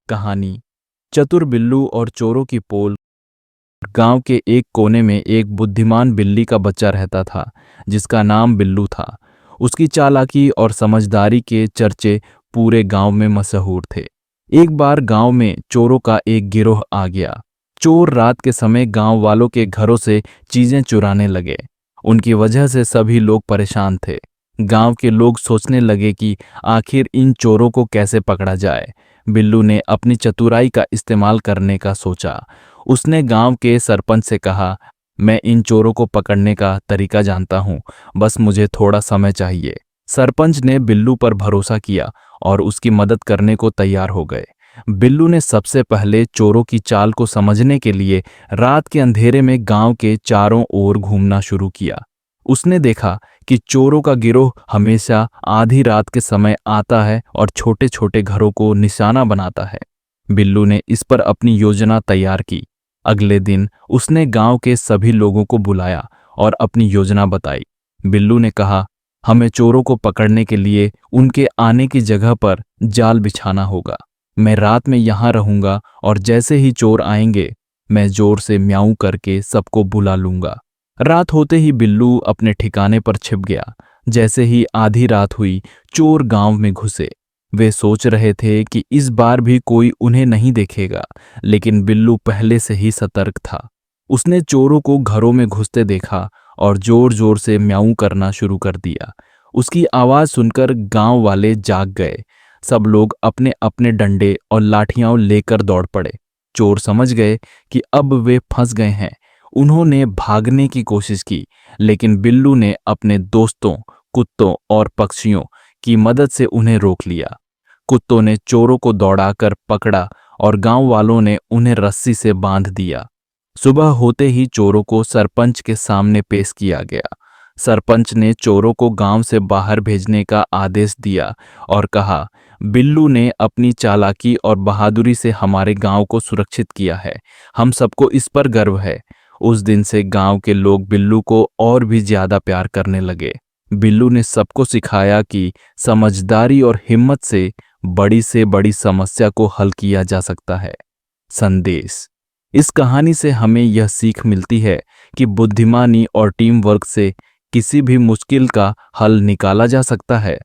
कहानी। चतुर बिल्लू और चोरों की पोल। गांव के एक कोने में एक बुद्धिमान बिल्ली का बच्चा रहता था जिसका नाम बिल्लू था। उसकी चालाकी और समझदारी के चर्चे पूरे गांव में मशहूर थे। एक बार गांव में चोरों का एक गिरोह आ गया। चोर रात के समय गांव वालों के घरों से चीजें चुराने लगे। उनकी वजह से सभी लोग परेशान थे। गांव के लोग सोचने लगे कि आखिर इन चोरों को कैसे पकड़ा जाए। बिल्लू ने अपनी चतुराई का इस्तेमाल करने का सोचा। उसने गांव के सरपंच से कहा, मैं इन चोरों को पकड़ने का तरीका जानता हूं, बस मुझे थोड़ा समय चाहिए। सरपंच ने बिल्लू पर भरोसा किया और उसकी मदद करने को तैयार हो गए। बिल्लू ने सबसे पहले चोरों की चाल को समझने के लिए रात के अंधेरे में गांव के चारों ओर घूमना शुरू किया। उसने देखा कि चोरों का गिरोह हमेशा आधी रात के समय आता है और छोटे छोटे घरों को निशाना बनाता है। बिल्लू ने इस पर अपनी योजना तैयार की। अगले दिन उसने गांव के सभी लोगों को बुलाया और अपनी योजना बताई। बिल्लू ने कहा, हमें चोरों को पकड़ने के लिए उनके आने की जगह पर जाल बिछाना होगा। मैं रात में यहां रहूंगा और जैसे ही चोर आएंगे मैं जोर से म्याऊं करके सबको बुला लूंगा। रात होते ही बिल्लू अपने ठिकाने पर छिप गया। जैसे ही आधी रात हुई, चोर गांव में घुसे। वे सोच रहे थे कि इस बार भी कोई उन्हें नहीं देखेगा, लेकिन बिल्लू पहले से ही सतर्क था। उसने चोरों को घरों में घुसते देखा और जोर जोर से म्याऊं करना शुरू कर दिया। उसकी आवाज सुनकर गांव वाले जाग गए। सब लोग अपने अपने डंडे और लाठियां लेकर दौड़ पड़े। चोर समझ गए कि अब वे फंस गए हैं। उन्होंने भागने की कोशिश की, लेकिन बिल्लू ने अपने दोस्तों, कुत्तों और पक्षियों की मदद से उन्हें रोक लिया। कुत्तों ने चोरों को दौड़ाकर पकड़ा और गांव वालों ने उन्हें रस्सी से बांध दिया। सुबह होते ही चोरों को सरपंच के सामने पेश किया गया। सरपंच ने चोरों को गांव से बाहर भेजने का आदेश दिया और कहा, बिल्लू ने अपनी चालाकी और बहादुरी से हमारे गांव को सुरक्षित किया है। हम सबको इस पर गर्व है। उस दिन से गांव के लोग बिल्लू को और भी ज्यादा प्यार करने लगे। बिल्लू ने सबको सिखाया कि समझदारी और हिम्मत से बड़ी समस्या को हल किया जा सकता है। संदेश। इस कहानी से हमें यह सीख मिलती है कि बुद्धिमानी और टीम वर्क से किसी भी मुश्किल का हल निकाला जा सकता है।